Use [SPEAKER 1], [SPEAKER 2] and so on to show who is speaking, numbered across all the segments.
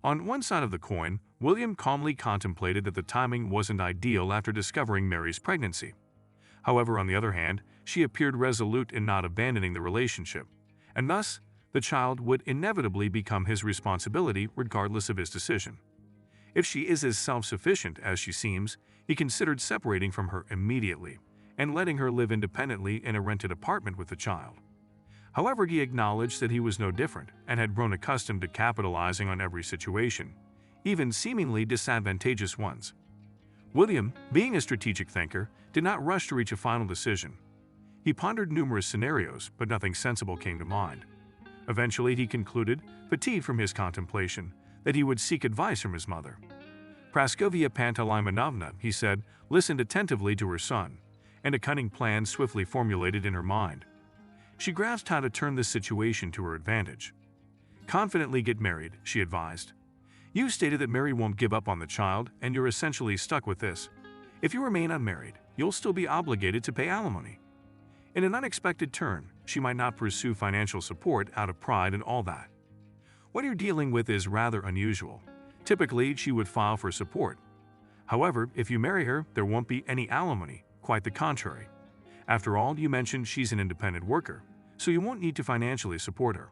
[SPEAKER 1] On one side of the coin, William calmly contemplated that the timing wasn't ideal after discovering Mary's pregnancy. However, on the other hand, she appeared resolute in not abandoning the relationship, and thus, the child would inevitably become his responsibility regardless of his decision. If she is as self-sufficient as she seems, he considered separating from her immediately and letting her live independently in a rented apartment with the child. However, he acknowledged that he was no different and had grown accustomed to capitalizing on every situation, even seemingly disadvantageous ones. William, being a strategic thinker, did not rush to reach a final decision. He pondered numerous scenarios, but nothing sensible came to mind. Eventually, he concluded, fatigued from his contemplation, that he would seek advice from his mother. Praskovia Panteleimonovna, he said, listened attentively to her son, and a cunning plan swiftly formulated in her mind. She grasped how to turn this situation to her advantage. Confidently get married, she advised. You stated that Mary won't give up on the child, and you're essentially stuck with this. If you remain unmarried, you'll still be obligated to pay alimony. In an unexpected turn, she might not pursue financial support out of pride and all that. What you're dealing with is rather unusual. Typically, she would file for support. However, if you marry her, there won't be any alimony, quite the contrary. After all, you mentioned she's an independent worker, so you won't need to financially support her.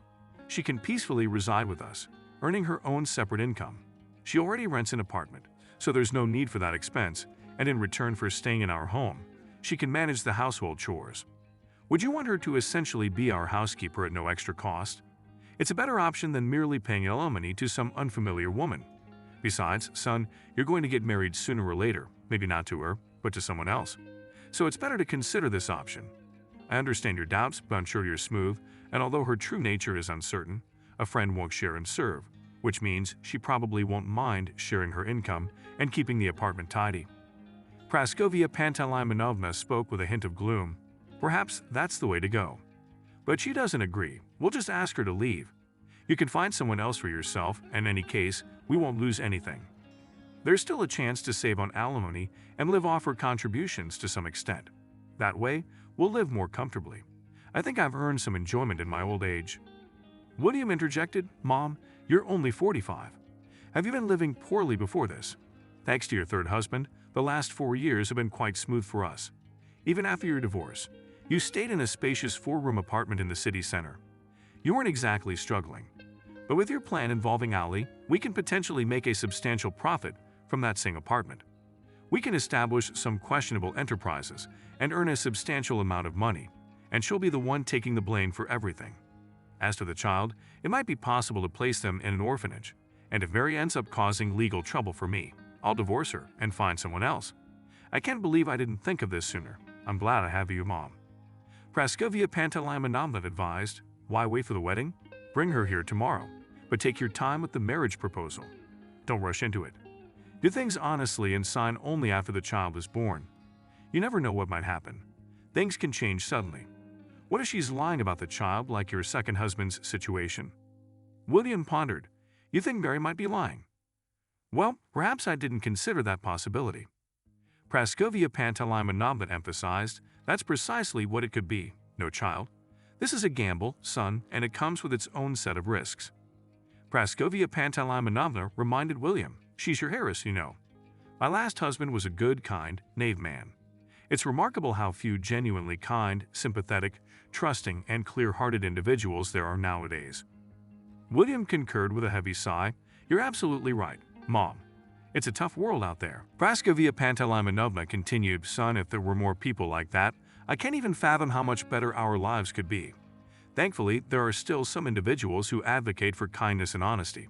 [SPEAKER 1] She can peacefully reside with us, earning her own separate income. She already rents an apartment, so there's no need for that expense, and in return for staying in our home, she can manage the household chores. Would you want her to essentially be our housekeeper at no extra cost? It's a better option than merely paying alimony to some unfamiliar woman. Besides, son, you're going to get married sooner or later, maybe not to her, but to someone else. So it's better to consider this option. I understand your doubts, but I'm sure you're smooth, and although her true nature is uncertain, a friend won't share and serve, which means she probably won't mind sharing her income and keeping the apartment tidy. Praskovia Panteleimonovna spoke with a hint of gloom. Perhaps that's the way to go. But she doesn't agree. We'll just ask her to leave. You can find someone else for yourself, and in any case, we won't lose anything. There's still a chance to save on alimony and live off her contributions to some extent. That way, we'll live more comfortably. I think I've earned some enjoyment in my old age. William interjected, Mom, you're only 45. Have you been living poorly before this? Thanks to your third husband, the last 4 years have been quite smooth for us. Even after your divorce, you stayed in a spacious 4-room apartment in the city center. You weren't exactly struggling. But with your plan involving Ali, we can potentially make a substantial profit from that same apartment. We can establish some questionable enterprises and earn a substantial amount of money, and she'll be the one taking the blame for everything. As to the child, it might be possible to place them in an orphanage, and if Mary ends up causing legal trouble for me, I'll divorce her and find someone else. I can't believe I didn't think of this sooner. I'm glad I have you, Mom. Praskovia Panteleimonovna advised, why wait for the wedding? Bring her here tomorrow, but take your time with the marriage proposal. Don't rush into it. Do things honestly and sign only after the child is born. You never know what might happen. Things can change suddenly. What if she's lying about the child like your second husband's situation? William pondered. You think Mary might be lying? Well, perhaps I didn't consider that possibility. Praskovia Panteleimonovna emphasized, that's precisely what it could be, no child. This is a gamble, son, and it comes with its own set of risks. Praskovia Panteleimonovna reminded William, she's your heiress, you know. My last husband was a good, kind, knave man. It's remarkable how few genuinely kind, sympathetic, trusting, and clear-hearted individuals there are nowadays. William concurred with a heavy sigh. You're absolutely right, Mom. It's a tough world out there. Praskovia Panteleimonovna continued, son, if there were more people like that, I can't even fathom how much better our lives could be. Thankfully, there are still some individuals who advocate for kindness and honesty.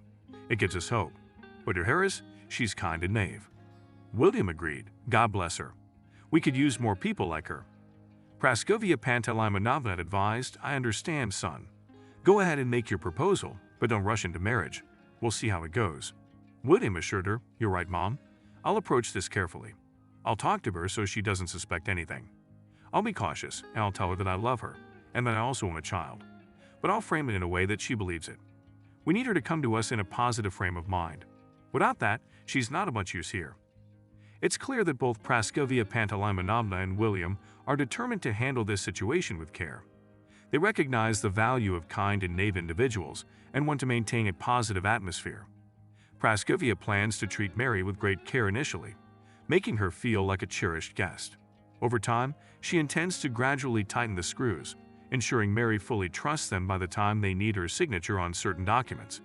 [SPEAKER 1] It gives us hope. But your heiress, she's kind and knave. William agreed. God bless her. We could use more people like her. Praskovia Panteleimonovna advised, I understand, son. Go ahead and make your proposal, but don't rush into marriage. We'll see how it goes. William assured her, you're right, Mom. I'll approach this carefully. I'll talk to her so she doesn't suspect anything. I'll be cautious, and I'll tell her that I love her, and that I also want a child. But I'll frame it in a way that she believes it. We need her to come to us in a positive frame of mind. Without that, she's not of much use here. It's clear that both Praskovia Panteleimonovna and William are determined to handle this situation with care. They recognize the value of kind and knave individuals and want to maintain a positive atmosphere. Praskovia plans to treat Mary with great care initially, making her feel like a cherished guest. Over time, she intends to gradually tighten the screws, ensuring Mary fully trusts them by the time they need her signature on certain documents.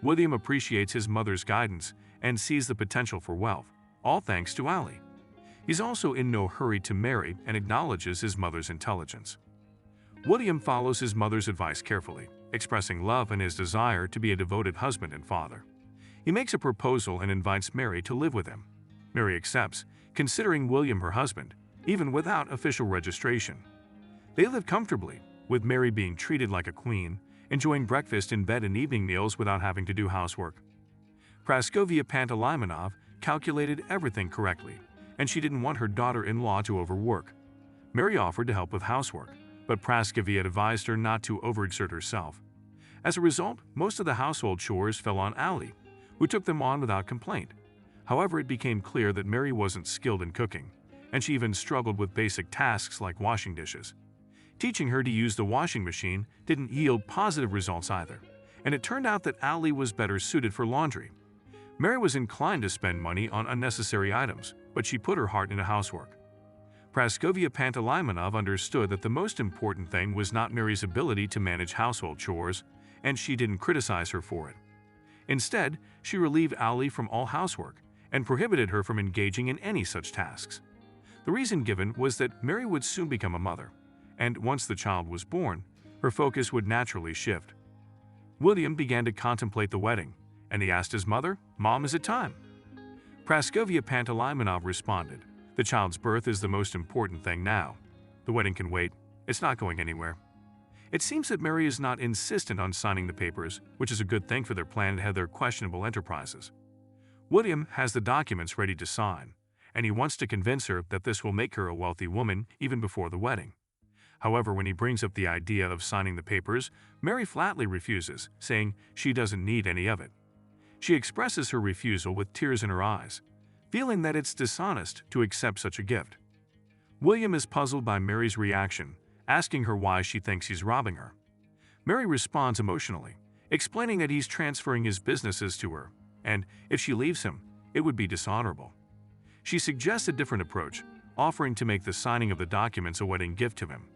[SPEAKER 1] William appreciates his mother's guidance and sees the potential for wealth, all thanks to Allie. He's also in no hurry to marry and acknowledges his mother's intelligence. William follows his mother's advice carefully, expressing love and his desire to be a devoted husband and father. He makes a proposal and invites Mary to live with him. Mary accepts, considering William her husband, even without official registration. They live comfortably, with Mary being treated like a queen, enjoying breakfast in bed and evening meals without having to do housework. Praskovia Panteleimon calculated everything correctly, and she didn't want her daughter-in-law to overwork. Mary offered to help with housework, but Praskovia advised her not to overexert herself. As a result, most of the household chores fell on Allie, who took them on without complaint. However, it became clear that Mary wasn't skilled in cooking, and she even struggled with basic tasks like washing dishes. Teaching her to use the washing machine didn't yield positive results either, and it turned out that Allie was better suited for laundry. Mary was inclined to spend money on unnecessary items, but she put her heart into housework. Praskovia Panteleimon understood that the most important thing was not Mary's ability to manage household chores, and she didn't criticize her for it. Instead, she relieved Allie from all housework and prohibited her from engaging in any such tasks. The reason given was that Mary would soon become a mother, and once the child was born, her focus would naturally shift. William began to contemplate the wedding, and he asked his mother, "Mom, is it time?" Praskovia Panteleimon responded, "The child's birth is the most important thing now. The wedding can wait. It's not going anywhere." It seems that Mary is not insistent on signing the papers, which is a good thing for their plan to have their questionable enterprises. William has the documents ready to sign, and he wants to convince her that this will make her a wealthy woman even before the wedding. However, when he brings up the idea of signing the papers, Mary flatly refuses, saying she doesn't need any of it. She expresses her refusal with tears in her eyes, feeling that it's dishonest to accept such a gift. William is puzzled by Mary's reaction, asking her why she thinks he's robbing her. Mary responds emotionally, explaining that he's transferring his businesses to her, and if she leaves him, it would be dishonorable. She suggests a different approach, offering to make the signing of the documents a wedding gift to him,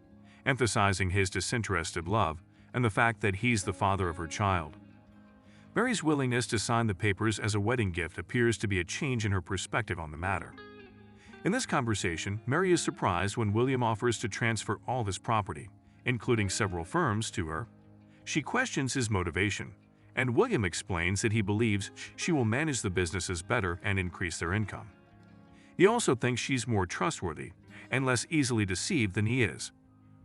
[SPEAKER 1] emphasizing his disinterested love and the fact that he's the father of her child. Mary's willingness to sign the papers as a wedding gift appears to be a change in her perspective on the matter. In this conversation, Mary is surprised when William offers to transfer all his property, including several firms, to her. She questions his motivation, and William explains that he believes she will manage the businesses better and increase their income. He also thinks she's more trustworthy and less easily deceived than he is.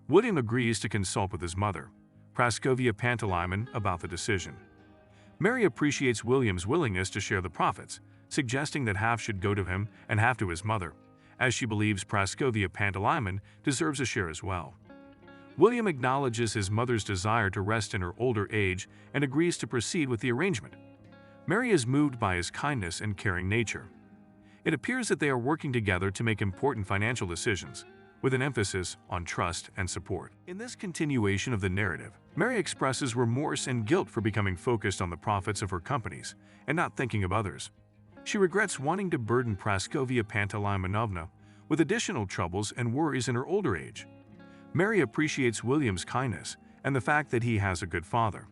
[SPEAKER 1] William agrees to consult with his mother, Praskovia Panteleimon, about the decision. Mary appreciates William's willingness to share the profits, suggesting that half should go to him and half to his mother, as she believes Praskovia Panteleimon deserves a share as well. William acknowledges his mother's desire to rest in her older age and agrees to proceed with the arrangement. Mary is moved by his kindness and caring nature. It appears that they are working together to make important financial decisions, with an emphasis on trust and support. In this continuation of the narrative, Mary expresses remorse and guilt for becoming focused on the profits of her companies and not thinking of others. She regrets wanting to burden Praskovia Panteleimon with additional troubles and worries in her older age. Mary appreciates William's kindness and the fact that he has a good father.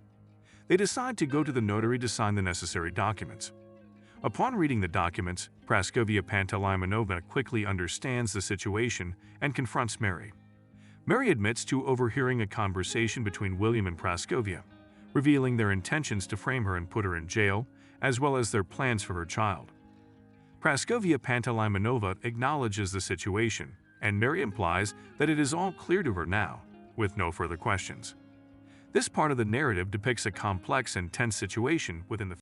[SPEAKER 1] They decide to go to the notary to sign the necessary documents. Upon reading the documents, Praskovia Panteleimon quickly understands the situation and confronts Mary. Mary admits to overhearing a conversation between William and Praskovia, revealing their intentions to frame her and put her in jail, as well as their plans for her child. Praskovia Panteleimon acknowledges the situation, and Mary implies that it is all clear to her now, with no further questions. This part of the narrative depicts a complex and tense situation within the